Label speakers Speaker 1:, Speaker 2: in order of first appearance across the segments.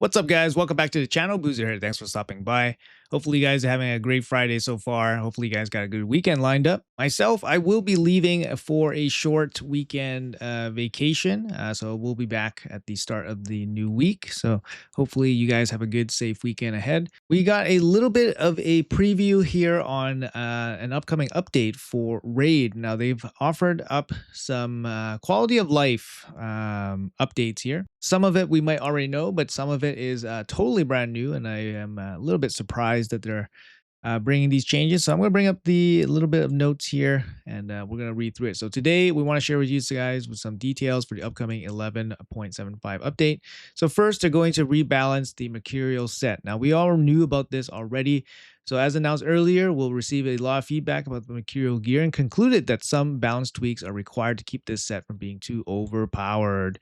Speaker 1: What's up, guys? Welcome back to the channel. Boozor here. Thanks for stopping by. Hopefully, you guys are having a great Friday so far. Hopefully, you guys got a good weekend lined up. Myself, I will be leaving for a short weekend vacation. So we'll be back at the start of the new week. So hopefully, you guys have a good, safe weekend ahead. We got a little bit of a preview here on an upcoming update for Raid. Now, they've offered up some quality of life updates here. Some of it we might already know, but some of it is totally brand new, and I am a little bit surprised that they're bringing these changes. So I'm going to bring up the little bit of notes here, and we're going to read through it. So today we want to share with you guys with some details for the upcoming 11.75 update. So first, they're going to rebalance the mercurial set. Now, we all knew about this already. So as announced earlier, we'll receive a lot of feedback about the mercurial gear and concluded that some balance tweaks are required to keep this set from being too overpowered.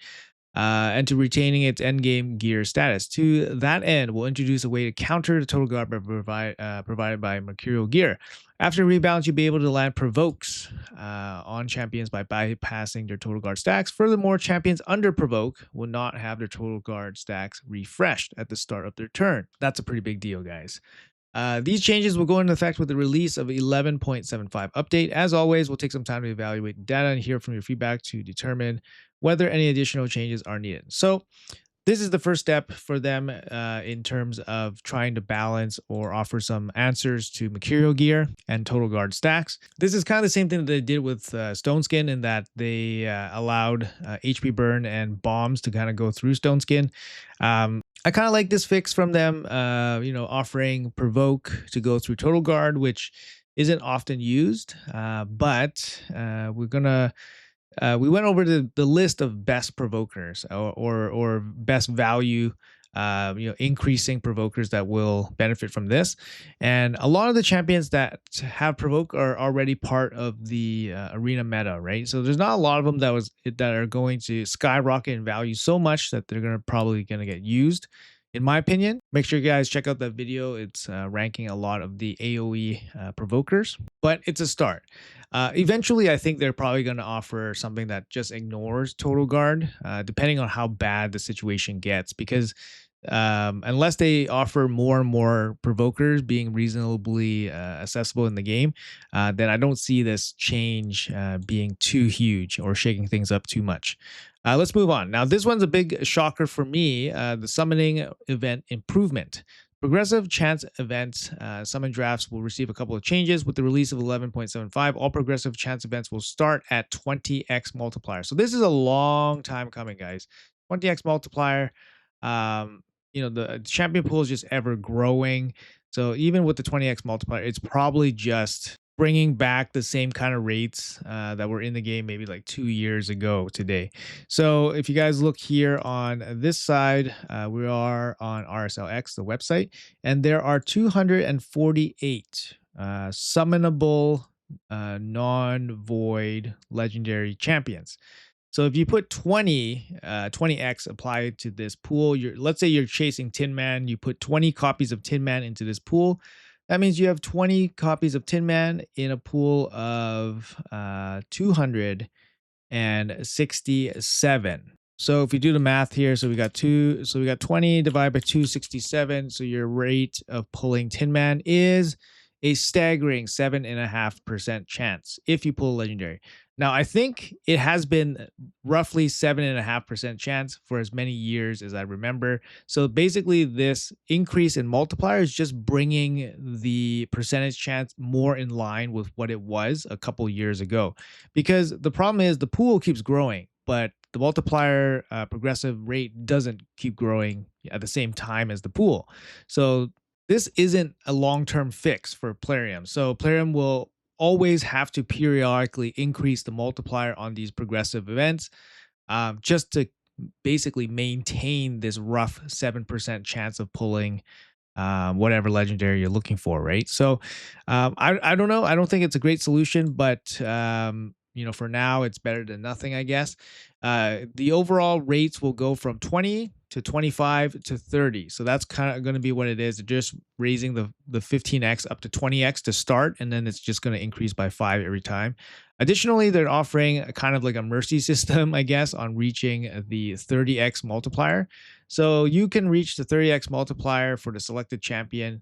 Speaker 1: And to retaining its endgame gear status. To that end, we'll introduce a way to counter the total guard provided by mercurial gear. After rebalance, you'll be able to land provokes on champions by bypassing their total guard stacks. Furthermore, champions under provoke will not have their total guard stacks refreshed at the start of their turn. That's a pretty big deal, guys. These changes will go into effect with the release of 11.75 update. As always, we'll take some time to evaluate the data and hear from your feedback to determine whether any additional changes are needed. So this is the first step for them in terms of trying to balance or offer some answers to mercurial gear and total guard stacks. This is kind of the same thing that they did with Stone Skin, in that they allowed HP burn and bombs to kind of go through Stone Skin. I kind of like this fix from them, offering provoke to go through total guard, which isn't often used, but we went over the list of best provokers or best value, increasing provokers that will benefit from this. And a lot of the champions that have provoke are already part of the arena meta, right? So there's not a lot of them that are going to skyrocket in value so much that they're probably going to get used. In my opinion, make sure you guys check out that video. It's ranking a lot of the AoE provokers, but it's a start. Eventually, I think they're probably going to offer something that just ignores total guard, depending on how bad the situation gets, because unless they offer more and more provokers being reasonably accessible in the game, then I don't see this change being too huge or shaking things up too much. Let's move on. Now, this one's a big shocker for me, the summoning event improvement. Progressive chance events summon drafts will receive a couple of changes. With the release of 11.75, all progressive chance events will start at 20x multiplier. So this is a long time coming, guys. 20x multiplier. The champion pool is just ever growing. So even with the 20x multiplier, it's probably just bringing back the same kind of rates that were in the game maybe like 2 years ago today. So if you guys look here on this side, we are on RSLX, the website, and there are 248 summonable non-void legendary champions. So if you put 20x applied to this pool, let's say you're chasing Tin Man, you put 20 copies of Tin Man into this pool. That means you have 20 copies of Tin Man in a pool of 267. So if you do the math here, so we got 20 divided by 267. So your rate of pulling Tin Man is a staggering 7.5% chance if you pull a legendary. Now, I think it has been roughly 7.5% chance for as many years as I remember. So basically, this increase in multiplier is just bringing the percentage chance more in line with what it was a couple years ago. Because the problem is the pool keeps growing, but the multiplier progressive rate doesn't keep growing at the same time as the pool. So this isn't a long-term fix for Plarium. So Plarium will always have to periodically increase the multiplier on these progressive events just to basically maintain this rough 7% chance of pulling whatever legendary you're looking for, right? So I don't know. I don't think it's a great solution, but for now, it's better than nothing, I guess. The overall rates will go from 20 to 25 to 30. So that's kind of going to be what it is. They're just raising the 15x up to 20x to start, and then it's just going to increase by 5 every time. Additionally, they're offering a kind of like a mercy system, I guess, on reaching the 30x multiplier. So you can reach the 30x multiplier for the selected champion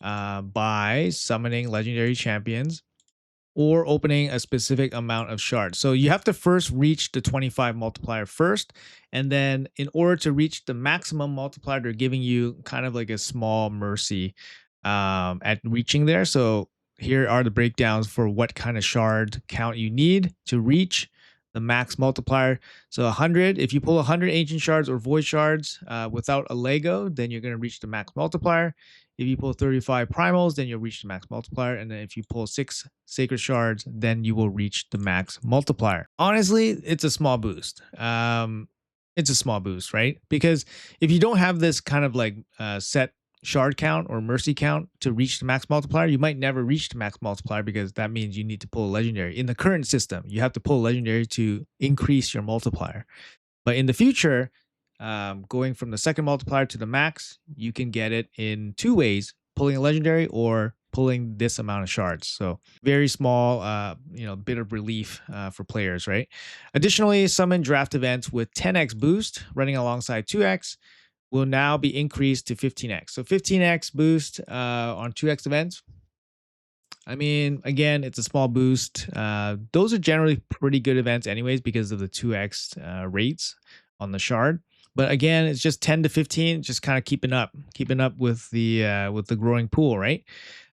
Speaker 1: by summoning legendary champions or opening a specific amount of shards. So you have to first reach the 25 multiplier first. And then in order to reach the maximum multiplier, they're giving you kind of like a small mercy at reaching there. So here are the breakdowns for what kind of shard count you need to reach the max multiplier. So 100, if you pull 100 ancient shards or void shards without a Lego, then you're going to reach the max multiplier. If you pull 35 primals, then you'll reach the max multiplier. And then if you pull 6 sacred shards, then you will reach the max multiplier. Honestly, it's a small boost. It's a small boost, right? Because if you don't have this kind of like set shard count or mercy count to reach the max multiplier, you might never reach the max multiplier because that means you need to pull a legendary. In the current system, you have to pull a legendary to increase your multiplier. But in the future, going from the second multiplier to the max, you can get it in two ways: pulling a legendary or pulling this amount of shards. So very small, bit of relief for players, right? Additionally, summon draft events with 10x boost running alongside 2x will now be increased to 15x. So 15x boost on 2x events. I mean, again, it's a small boost. Those are generally pretty good events anyways because of the 2x rates on the shard. But again, it's just 10 to 15, just kind of keeping up with the growing pool, right?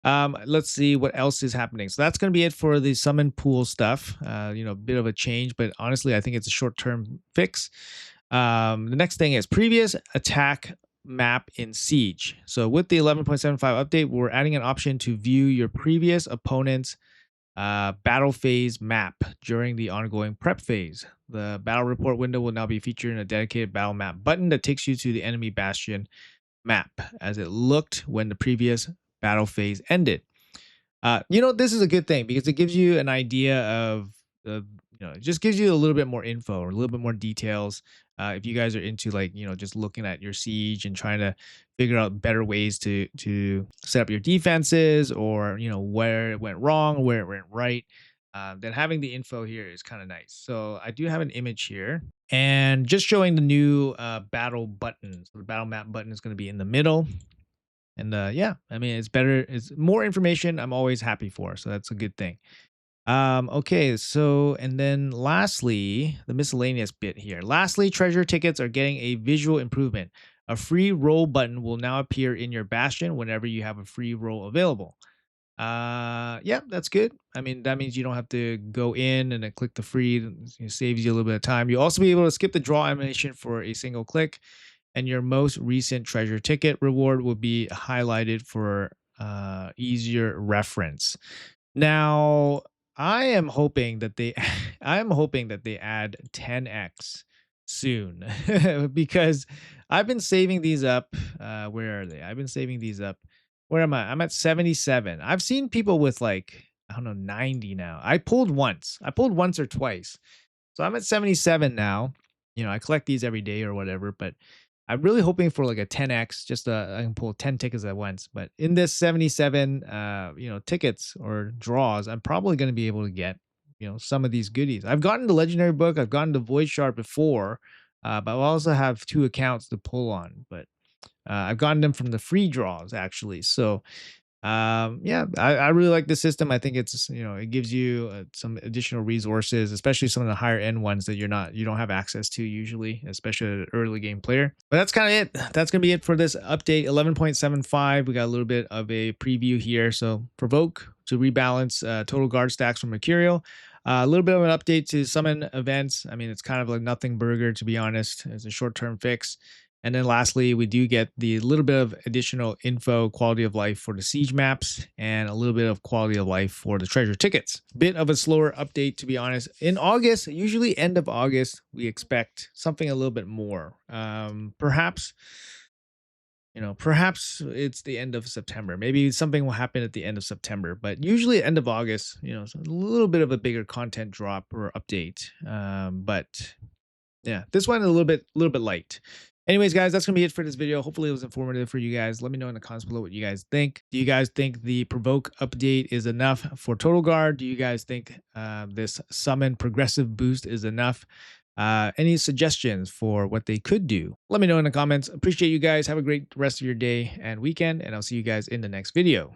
Speaker 1: Let's see what else is happening. So that's going to be it for the summon pool stuff. Bit of a change, but honestly, I think it's a short-term fix. The next thing is previous attack map in Siege. So with the 11.75 update, we're adding an option to view your previous opponent's battle phase map during the ongoing prep phase. The battle report window will now be featured in a dedicated battle map button that takes you to the enemy bastion map as it looked when the previous battle phase ended. This is a good thing because it gives you an idea of it just gives you a little bit more info or a little bit more details. If you guys are into just looking at your siege and trying to figure out better ways to set up your defenses, or where it went wrong, where it went right, then having the info here is kind of nice. So I do have an image here and just showing the new battle button. So the battle map button is going to be in the middle. And yeah, I mean, it's better. It's more information I'm always happy for. So that's a good thing. Okay, so and then lastly, the miscellaneous bit here. Lastly, treasure tickets are getting a visual improvement. A free roll button will now appear in your bastion whenever you have a free roll available. Yeah, that's good. I mean, that means you don't have to go in and then click the free. It saves you a little bit of time. You'll also be able to skip the draw animation for a single click, and your most recent treasure ticket reward will be highlighted for easier reference. Now, I am hoping that they add 10x soon because I've been saving these up. Where are they? I've been saving these up. Where am I? I'm at 77. I've seen people with like, I don't know, 90 now. I pulled once or twice. So I'm at 77 now. I collect these every day or whatever, but I'm really hoping for like a 10x, just I can pull 10 tickets at once. But in this 77 tickets or draws, I'm probably going to be able to get some of these goodies. I've gotten the legendary book, I've gotten the void shard before, but I also have 2 accounts to pull on. But I've gotten them from the free draws actually. So yeah, I really like the system. I think it's it gives you some additional resources, especially some of the higher end ones that you don't have access to usually, especially an early game player. But that's kind of it. That's gonna be it for this update 11.75. We got a little bit of a preview here. So provoke to rebalance total guard stacks from Mercurial. A little bit of an update to summon events. I mean, it's kind of like nothing burger, to be honest. It's a short-term fix. And then lastly, we do get the little bit of additional info, quality of life for the siege maps, and a little bit of quality of life for the treasure tickets. Bit of a slower update, to be honest. In August, usually end of August, we expect something a little bit more. Perhaps it's the end of September. Maybe something will happen at the end of September, but usually end of August, it's a little bit of a bigger content drop or update. But yeah, this one a little bit light. Anyways, guys, that's going to be it for this video. Hopefully it was informative for you guys. Let me know in the comments below what you guys think. Do you guys think the provoke update is enough for total guard? Do you guys think this summon progressive boost is enough? any suggestions for what they could do, let me know in the comments. Appreciate you guys. Have a great rest of your day and weekend, and I'll see you guys in the next video.